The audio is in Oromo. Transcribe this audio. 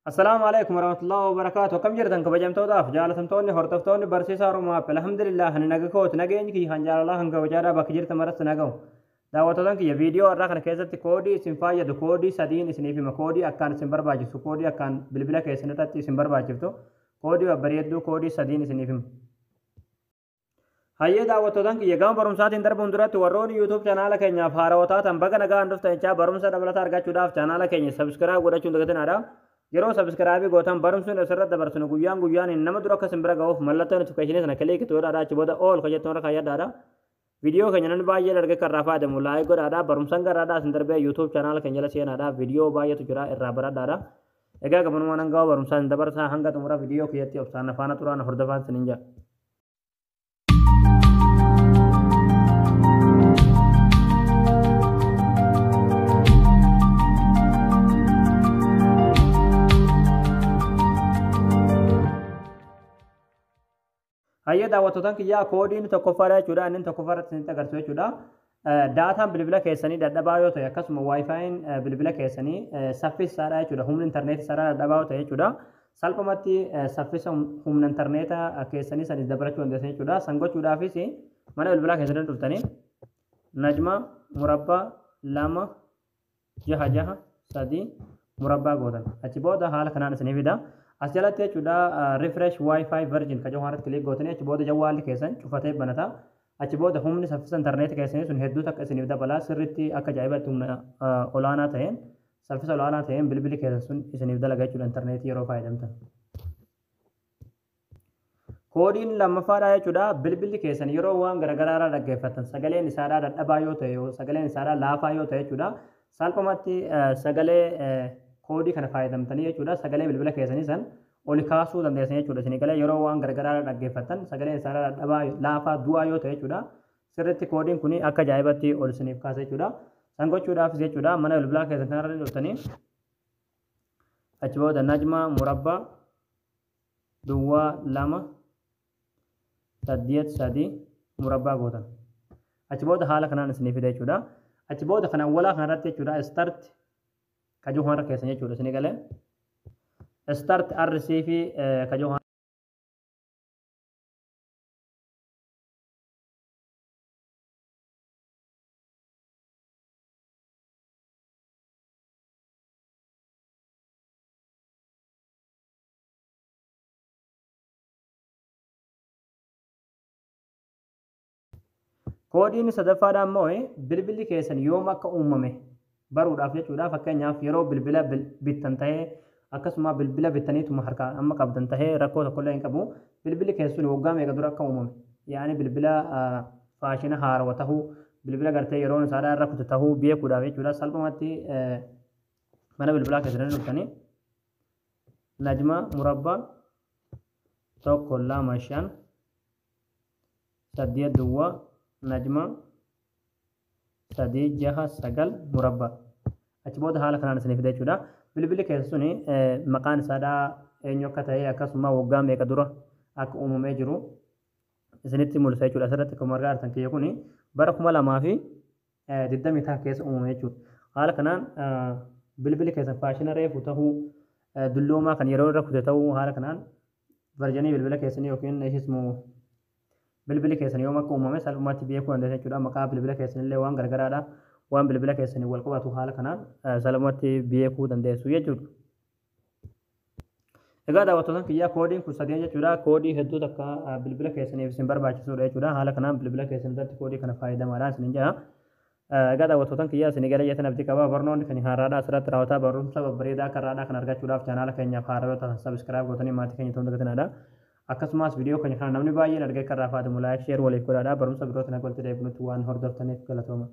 السلام عليكم ورحمة الله وبركاته. كم جرتن كبجمتو داف جالتمتوني هرتفتوني برسيسا روما الحمد لله نجكوت نجيني كي هنجال الله هنجا وجارا بكجرت مرت نجاو دعوتان كي فيديو أراك كيسة كودي سينفايا دو كودي سدين سنيفي مكودي أكان سيمبر باجي سو كودي أكان بلبلا كيسة نتاتي سيمبر باجي تو كودي وبريد دو كودي سدين سنيفي هيا دعوتان كي يجام برمسات إندر بندرات وروني يوتيوب channel كينيا فاروتا تنبغا نجا أندرست إنشا برمسات دبلا تارجع چوداف channel كينيا سبسكرايب ودا چوندكتن أرا yeroo subscribe gootan barumsuun asirratti dabarsinu guyyaan nama dura akka simbira ga'uuf mallattoo notification sana kalee kitoo dhaadhaa achi booda all kajjattoon irra kayyadhaadha viidiyoo keenya nan baay'ee dargee kan raafaa deemu laayik godhaadha barumsaan garaadhaa isin darbee youtube channel keenya jala seenaadha viidiyoo baay'eetu jira irraa baradhaadha egaa gabanumaan hanga barumsaan dabarsaa hanga xumura viidiyoo keessatti obsaan afaana turaan hordofaan sinin jaa هيا دعوتان كيا كودين تكفر جودا أنن تكفر تنتقرسوا جودا داتا بالبلا كيسني دبايو تيا كسم واي فاين بالبلا كيسني سفيس سارا جودا هم الإنترنت سارا دبايو تيا جودا سالبماتي سفيس هم الإنترنت كيسني سني دبرة جودا سني جودا سانغو جودا في سي mana بالبلا كيسني تلتاني نجمة مربع لما جها جها سدي مربع غودن أتبودا حال خنان سني فيدا أسجلت يجودا refresh wifi version كجو هارت كليك غوتني أتبودا جوال كيسن شوفته بنتا أتبودا هم نسافس إنترنت كيسن سن هدو تك سن يبدا بلا سرتي أكجايبة توم أولانا تين سافس أولانا تين بلبلي كيسن سن يبدا لقى جودا إنترنت يرو فايدة متن كودين لما فارا يجودا بلبلي كيسن يرو وان غرغرارا لقى فتن سجلين نسارا دبايو تيو سجلين نسارا لافايو تيو جودا سالبماتي سجلي كودي كان فايدة متني يجودا سجلي بالبلا كيسني سن ولكاسو دندسني يجودا سني كلا يرو وان غرغرارا لقى فتن سجلي نسارا دبايو لافا دوايو تيو جودا سرتي كودين كوني أكا جايبتي أول سني كاسة جودا سانغو جودا في جودا منا بالبلا كيسن كان رجل تاني أجبودا نجمة مربع دوا لما سديت سدي مربع غودا أجبودا حالا كنا نسني في ده جودا أجبودا كنا ولا كنا رتي جودا start كجو هنرا كيسني جودا سني كله start الرسيفي كجو كودين سدفادا موي بلبلي كيسن يوم أكا أممه برو دافع جودا فكان يرو بلبلا بتنتهي أكسما بلبلا بتني ثم حركة أما كبدنتهي ركوت كلها إنكبو بلبلي كيسن وقام يقدر أكا أممه يعني بلبلا فاشنا هار وتهو بلبلا قرتي يرون سارا ركوت تهو بيكو دافع جودا سالبماتي mana bilbila keessatti dhuftanii najma murabba tokko lama shan saddeet duwwaa najma sadii jaha sagal murabba achi booda haala kanaan isiniif fida jechuudha bilbilli keessa suni maqaan isaadhaa eenyu akka ta'e akkasuma waggaa meeqa dura akka uumamee jiru isinitti mul'isa jechuudha asirratti akkuma argaa jirtan kiyya kuni bara 2020 keessa uumamee jechuudha haala kanaan bilbili keessa faashina reefu tahuu dulloomaa kan yeroo irra kute tahuu haala kanaan verjanii bilbila keessanii yookiin ismu bilbili keessanii yoom akka uumame salphumaatti beekuu dandeessa jechuudha maqaa bilbila keessanillee waan gargaraadha waan bilbila keessanii wal qabatu haala kanaan salphumaatti beekuu dandeessu jechuudha. Egaa daawwattoota kiyyaa koodiin kun sadeen jechuudha koodii hedduu takka bilbila keessaniif isin barbaachisudha jechuudha haala kanaan bilbila keessanitti koodii kana fayyadamaadhaan isin jaa. Egaa daawwattoota kiyyaa isin gara jettanii abdii qaba barnoonni kan haaraadha asirratti raawwataa barumsa babbareedaa karraadhaa kan argachuudhaaf chaanaala keenyaaf haaraadha sabiskiraayib gootanii maatii keenya ta'uu dandeetanaadha. Akkasumas viidiyoo keenya kana namni baay'een argee kan raafaatu laayik sheer waliif godhaadha barumsa birootiin akka walitti deebinutti waan hordoftaniif galatooma.